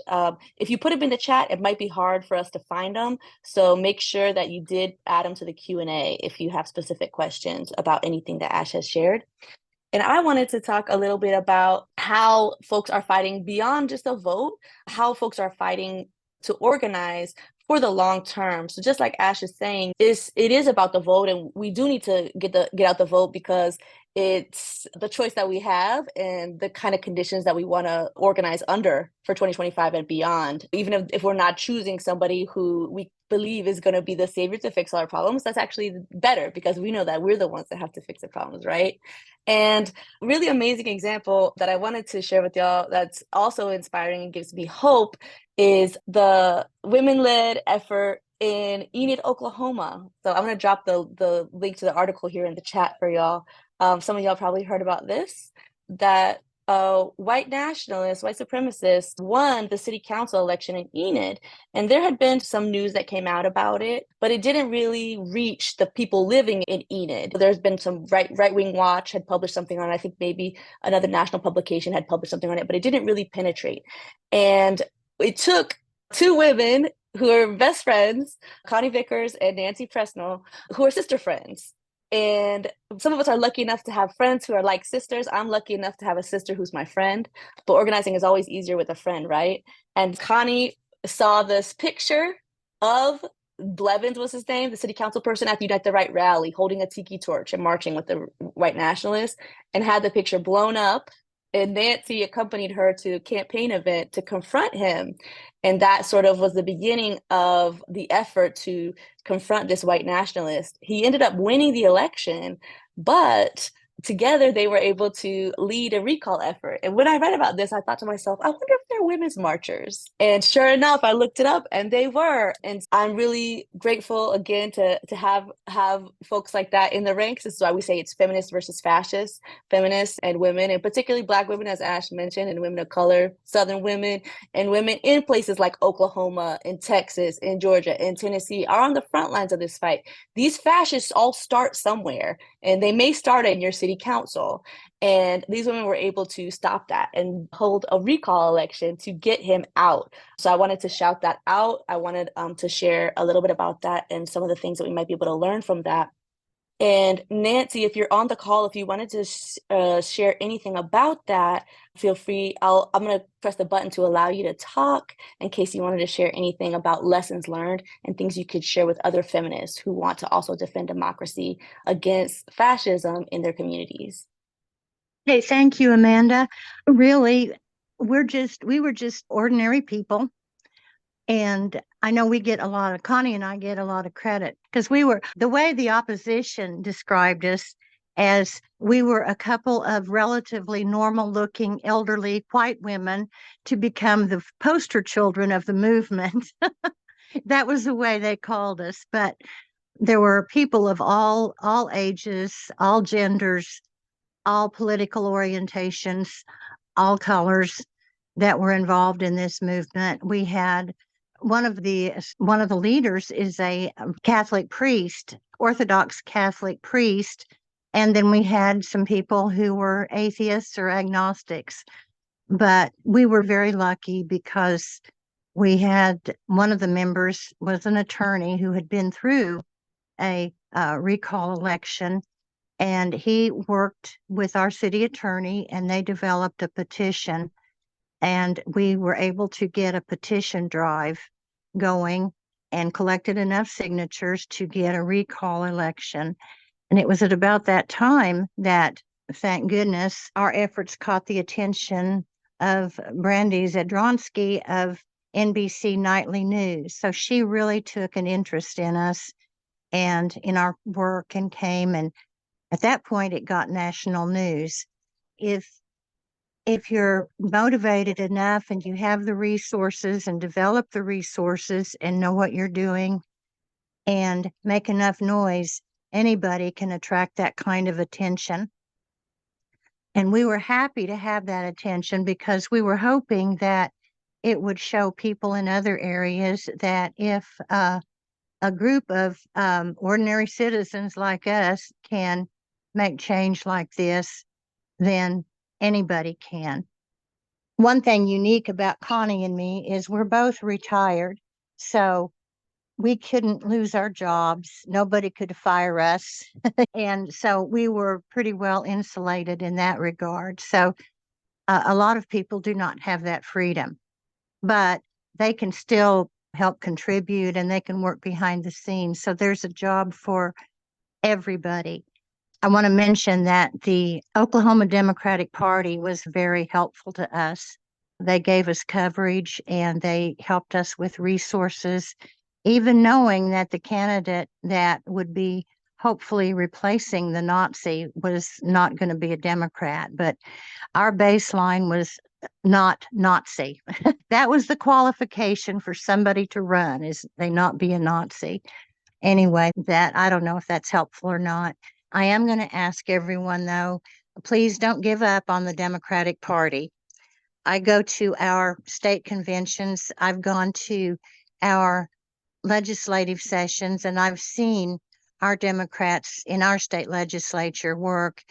Speaker 1: if you put them in the chat, it might be hard for us to find them. So make sure that you did add them to the Q&A if you have specific questions about anything that Ash has shared. And I wanted to talk a little bit about how folks are fighting beyond just a vote, how folks are fighting to organize for the long term. So just like Ash is saying, it is about the vote, and we do need to get out the vote because it's the choice that we have and the kind of conditions that we want to organize under for 2025 and beyond. Even if we're not choosing somebody who we believe is going to be the savior to fix all our problems, that's actually better because we know that we're the ones that have to fix the problems, right? And really amazing example that I wanted to share with y'all that's also inspiring and gives me hope is the women-led effort in Enid, Oklahoma. So I'm going to drop the link to the article here in the chat for y'all. Some of y'all probably heard about this, that white nationalists, white supremacists won the city council election in Enid. And there had been some news that came out about it, but it didn't really reach the people living in Enid. There's been some right-wing watch had published something on it. I think maybe another national publication had published something on it, but it didn't really penetrate. And it took two women who are best friends, Connie Vickers and Nancy Presnell, who are sister friends. And some of us are lucky enough to have friends who are like sisters. I'm lucky enough to have a sister who's my friend, but organizing is always easier with a friend, right? And Connie saw this picture of Blevins was his name, the city council person at the Unite the Right rally, holding a tiki torch and marching with the white nationalists, and had the picture blown up. And Nancy accompanied her to a campaign event to confront him. And that sort of was the beginning of the effort to confront this white nationalist. He ended up winning the election, but together they were able to lead a recall effort. And when I read about this, I thought to myself, I wonder if they're women's marchers. And sure enough, I looked it up and they were. And I'm really grateful again to have folks like that in the ranks. This is why we say it's feminist versus fascist, feminists and women, and particularly Black women, as Ash mentioned, and women of color, Southern women, and women in places like Oklahoma, in Texas, in Georgia, in Tennessee are on the front lines of this fight. These fascists all start somewhere, and they may start in your city council. And these women were able to stop that and hold a recall election to get him out. So I wanted to shout that out. I wanted to share a little bit about that and some of the things that we might be able to learn from that. And Nancy, if you're on the call, if you wanted to share anything about that, feel free. I'm going to press the button to allow you to talk in case you wanted to share anything about lessons learned and things you could share with other feminists who want to also defend democracy against fascism in their communities.
Speaker 3: Hey, thank you, Amanda. Really, we were just ordinary people. And I know Connie and I get a lot of credit because the way the opposition described us as we were a couple of relatively normal looking elderly white women to become the poster children of the movement. That was the way they called us. But there were people of all ages, all genders, all political orientations, all colors that were involved in this movement. We had one of the leaders is a Catholic priest, Orthodox Catholic priest, and then we had some people who were atheists or agnostics. But we were very lucky because we had one of the members was an attorney who had been through a recall election, and he worked with our city attorney, and they developed a petition. And we were able to get a petition drive going and collected enough signatures to get a recall election. And it was at about that time that, thank goodness, our efforts caught the attention of Brandy Zadronsky of NBC Nightly News. So she really took an interest in us and in our work and came, and at that point it got national news. If you're motivated enough and you have the resources and develop the resources and know what you're doing and make enough noise, anybody can attract that kind of attention. And we were happy to have that attention because we were hoping that it would show people in other areas that if a group of ordinary citizens like us can make change like this, then anybody can. One thing unique about Connie and me is we're both retired, so we couldn't lose our jobs. Nobody could fire us. And so we were pretty well insulated in that regard. So a lot of people do not have that freedom, but they can still help contribute and they can work behind the scenes. So there's a job for everybody. I want to mention that the Oklahoma Democratic Party was very helpful to us. They gave us coverage and they helped us with resources, even knowing that the candidate that would be hopefully replacing the Nazi was not going to be a Democrat. But our baseline was not Nazi. That was the qualification for somebody to run, is they not be a Nazi. Anyway, that I don't know if that's helpful or not. I am going to ask everyone, though, please don't give up on the Democratic Party. I go to our state conventions. I've gone to our legislative sessions, and I've seen our Democrats in our state legislature work.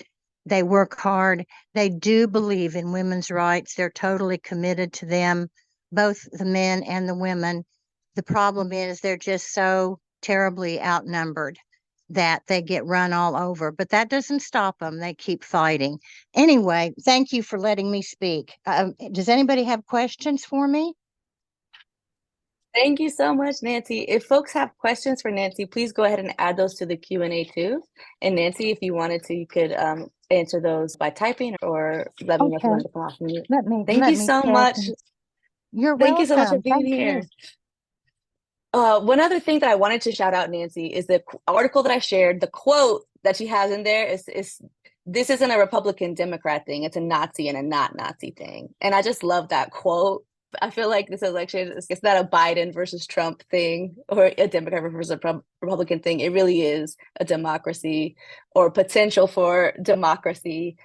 Speaker 3: They work hard. They do believe in women's rights. They're totally committed to them, both the men and the women. The problem is they're just so terribly outnumbered that they get run all over, but that doesn't stop them. They keep fighting. Anyway, thank you for letting me speak. Does anybody have questions for me?
Speaker 1: Thank you so much, Nancy. If folks have questions for Nancy, please go ahead and add those to the Q&A too. And Nancy, if you wanted to, you could answer those by typing or let me know if you
Speaker 3: Okay.
Speaker 1: wanted to come off mute.
Speaker 3: Let me
Speaker 1: Thank you so
Speaker 3: check.
Speaker 1: much.
Speaker 3: You're
Speaker 1: Thank you so much for
Speaker 3: welcome.
Speaker 1: being
Speaker 3: Thank you.
Speaker 1: here. One other thing that I wanted to shout out, Nancy, is the article that I shared. The quote that she has in there is this isn't a Republican Democrat thing. It's a Nazi and a not Nazi thing. And I just love that quote. I feel like this election, it's not a Biden versus Trump thing or a Democrat versus a Republican thing. It really is a democracy or potential for democracy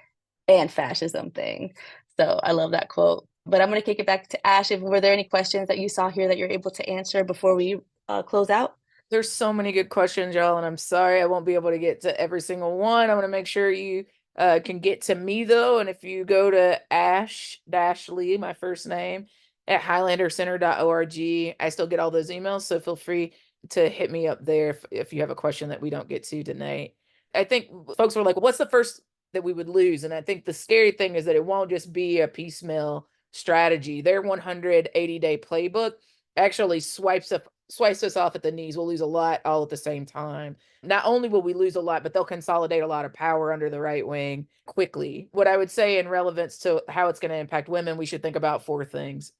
Speaker 1: and fascism thing. So I love that quote. But I'm going to kick it back to Ash. Were there any questions that you saw here that you're able to answer before we close out?
Speaker 2: There's so many good questions, y'all, and I'm sorry I won't be able to get to every single one. I want to make sure you can get to me, though. And if you go to Ash-Lee, my first name, at highlandercenter.org, I still get all those emails, so feel free to hit me up there if you have a question that we don't get to tonight. I think folks were like, well, what's the first that we would lose? And I think the scary thing is that it won't just be a piecemeal strategy. Their 180-day playbook actually swipes us off at the knees. We'll lose a lot all at the same time. Not only will we lose a lot, but they'll consolidate a lot of power under the right wing quickly. What I would say in relevance to how it's going to impact women, we should think about 4 things.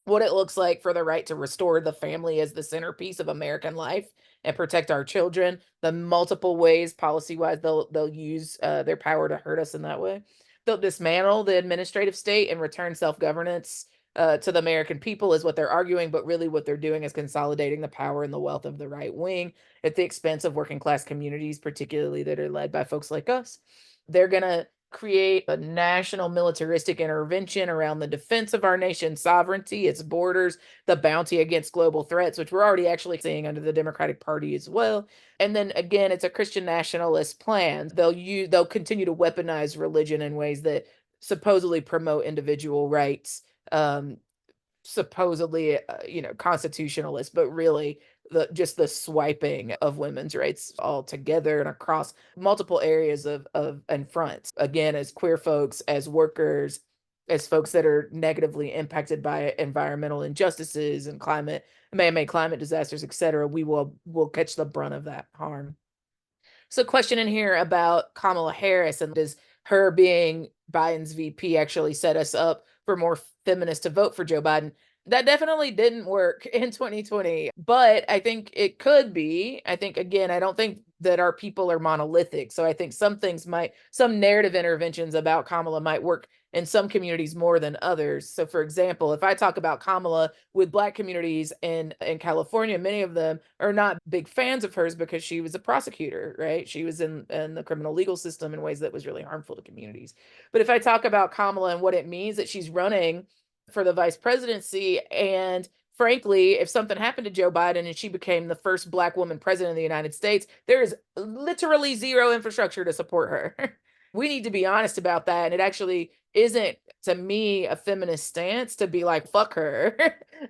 Speaker 2: What it looks like for the right to restore the family as the centerpiece of American life and protect our children, the multiple ways policy-wise they'll use their power to hurt us in that way. They'll dismantle the administrative state and return self-governance to the American people is what they're arguing, but really what they're doing is consolidating the power and the wealth of the right wing at the expense of working class communities, particularly that are led by folks like us. They're going to create a national militaristic intervention around the defense of our nation's sovereignty, its borders, the bounty against global threats, which we're already actually seeing under the Democratic Party as well. And then again, it's a Christian nationalist plan. They'll continue to weaponize religion in ways that supposedly promote individual rights, supposedly constitutionalist, but really just the swiping of women's rights altogether and across multiple areas of and fronts, again, as queer folks, as workers, as folks that are negatively impacted by environmental injustices and man-made climate disasters, etc. We'll catch the brunt of that harm. So question in here about Kamala Harris, and does her being Biden's VP actually set us up for more feminists to vote for Joe Biden? That definitely didn't work in 2020, but I think it could be. I think, again, I don't think that our people are monolithic. So I think some narrative interventions about Kamala might work in some communities more than others. So for example, if I talk about Kamala with Black communities in California, many of them are not big fans of hers because she was a prosecutor, right? She was in the criminal legal system in ways that was really harmful to communities. But if I talk about Kamala and what it means that she's running for the vice presidency. And frankly, if something happened to Joe Biden and she became the first Black woman president of the United States, there is literally zero infrastructure to support her. We need to be honest about that. And it actually isn't, to me, a feminist stance to be like, fuck her.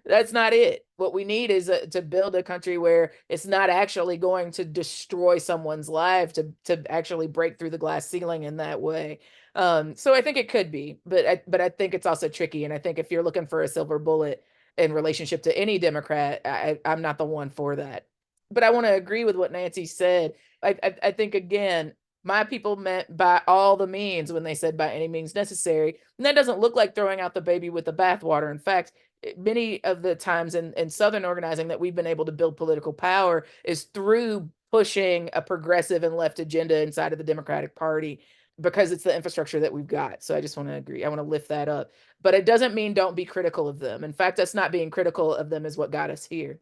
Speaker 2: That's not it. What we need is to build a country where it's not actually going to destroy someone's life, to actually break through the glass ceiling in that way. So I think it could be, but I think it's also tricky. And I think if you're looking for a silver bullet in relationship to any Democrat, I'm not the one for that. But I want to agree with what Nancy said. I think, again, my people meant by all the means when they said by any means necessary. And that doesn't look like throwing out the baby with the bathwater. In fact, many of the times in Southern organizing that we've been able to build political power is through pushing a progressive and left agenda inside of the Democratic Party, because it's the infrastructure that we've got. So I just want to agree. I want to lift that up. But it doesn't mean don't be critical of them. In fact, us not being critical of them is what got us here.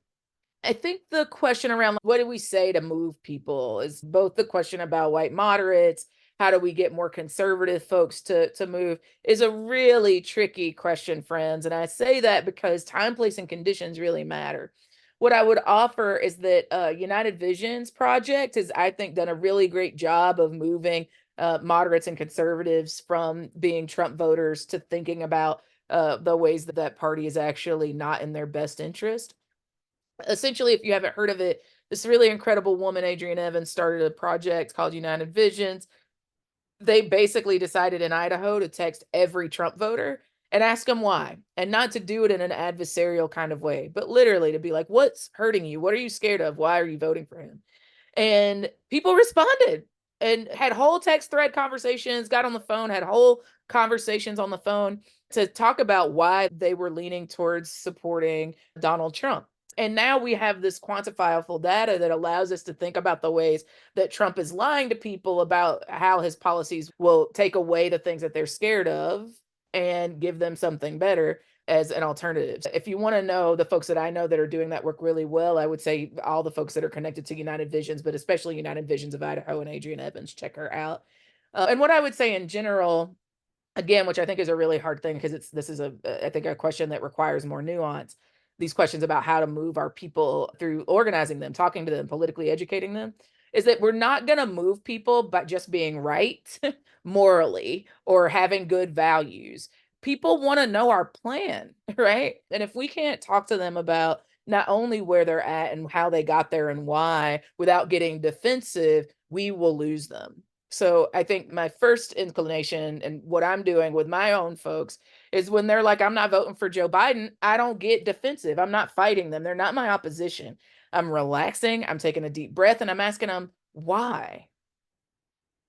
Speaker 2: I think the question around what do we say to move people is both the question about white moderates, how do we get more conservative folks to move, is a really tricky question, friends. And I say that because time, place, and conditions really matter. What I would offer is that United Vision's project has, I think, done a really great job of moving moderates and conservatives from being Trump voters to thinking about the ways that that party is actually not in their best interest. Essentially, if you haven't heard of it, this really incredible woman, Adrienne Evans, started a project called United Visions. They basically decided in Idaho to text every Trump voter and ask them why, and not to do it in an adversarial kind of way, but literally to be like, what's hurting you? What are you scared of? Why are you voting for him? And people responded and had whole text thread conversations, got on the phone, had whole conversations on the phone to talk about why they were leaning towards supporting Donald Trump. And now we have this quantifiable data that allows us to think about the ways that Trump is lying to people about how his policies will take away the things that they're scared of and give them something better as an alternative. If you want to know the folks that I know that are doing that work really well, I would say all the folks that are connected to United Visions, but especially United Visions of Idaho and Adrienne Evans, check her out. And what I would say in general, again, which I think is a really hard thing because this is I think a question that requires more nuance. These questions about how to move our people through organizing them, talking to them, politically educating them, is that we're not going to move people by just being right morally or having good values. People want to know our plan, right? And if we can't talk to them about not only where they're at and how they got there and why without getting defensive, we will lose them. So I think my first inclination and what I'm doing with my own folks is when they're like, I'm not voting for Joe Biden, I don't get defensive. I'm not fighting them. They're not my opposition. I'm relaxing. I'm taking a deep breath and I'm asking them, why?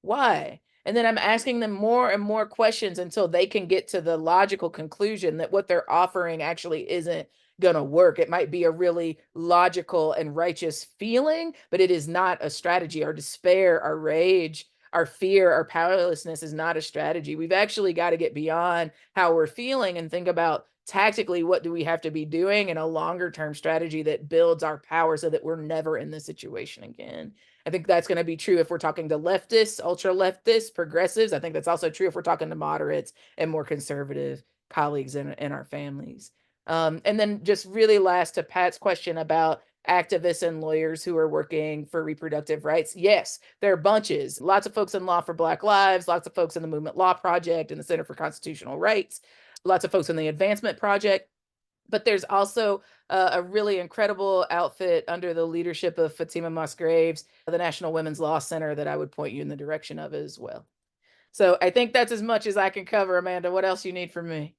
Speaker 2: Why? And then I'm asking them more and more questions until they can get to the logical conclusion that what they're offering actually isn't going to work. It might be a really logical and righteous feeling, but it is not a strategy. Our despair, our rage, our fear, our powerlessness is not a strategy. We've actually got to get beyond how we're feeling and think about tactically what do we have to be doing in a longer term strategy that builds our power so that we're never in this situation again. I think that's going to be true if we're talking to leftists, ultra leftists, progressives. I think that's also true if we're talking to moderates and more conservative colleagues in our families. And then just really last to Pat's question about activists and lawyers who are working for reproductive rights. Yes, there are bunches, lots of folks in Law for Black Lives, lots of folks in the Movement Law Project and the Center for Constitutional Rights, lots of folks in the Advancement Project. But there's also a really incredible outfit under the leadership of Fatima Musgraves, the National Women's Law Center, that I would point you in the direction of as well. So I think that's as much as I can cover, Amanda. What else you need from me?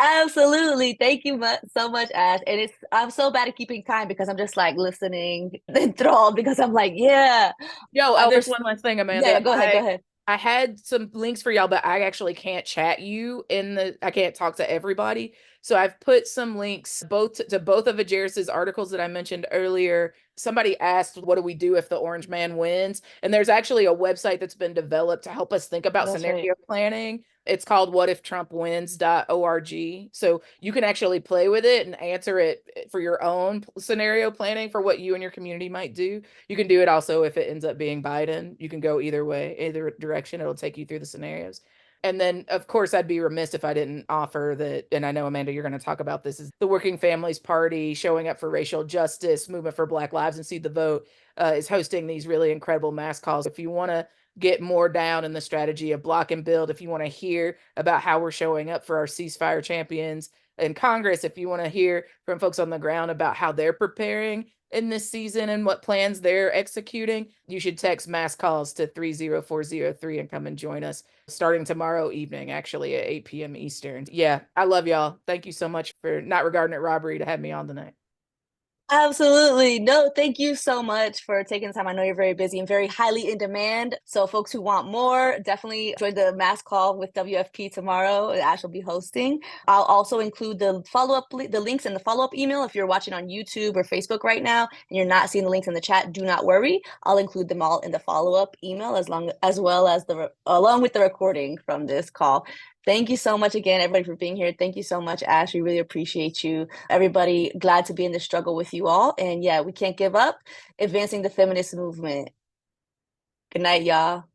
Speaker 1: Absolutely. Thank you so much, Ash. And I'm so bad at keeping time because I'm just like listening enthralled because I'm like, yeah.
Speaker 2: There's one last thing, Amanda.
Speaker 1: Yeah, go ahead.
Speaker 2: I had some links for y'all, but I actually can't chat you I can't talk to everybody. So I've put some links to both of Ajaris's articles that I mentioned earlier. Somebody asked, what do we do if the orange man wins? And there's actually a website that's been developed to help us think about scenario planning. It's called whatiftrumpwins.org. So you can actually play with it and answer it for your own scenario planning for what you and your community might do. You can do it also if it ends up being Biden. You can go either way, either direction. It'll take you through the scenarios. And then, of course, I'd be remiss if I didn't offer that, and I know, Amanda, you're going to talk about this, is the Working Families Party, Showing Up for Racial Justice, Movement for Black Lives and Seed the Vote, is hosting these really incredible mass calls. If you want to get more down in the strategy of block and build, if you want to hear about how we're showing up for our ceasefire champions in Congress, if you want to hear from folks on the ground about how they're preparing in this season and what plans they're executing, you should text mass calls to 30403 and come and join us starting tomorrow evening, actually at 8 p.m. Eastern. Yeah, I love y'all. Thank you so much for not regarding it robbery to have me on tonight.
Speaker 1: Absolutely. No, thank you so much for taking the time. I know you're very busy and very highly in demand. So folks who want more, definitely join the mass call with WFP tomorrow. Ash will be hosting. I'll also include the the links in the follow-up email. If you're watching on YouTube or Facebook right now and you're not seeing the links in the chat, do not worry. I'll include them all in the follow-up email along with the recording from this call. Thank you so much again, everybody, for being here. Thank you so much, Ash. We really appreciate you. Everybody, glad to be in the struggle with you all. And yeah, we can't give up advancing the feminist movement. Good night, y'all.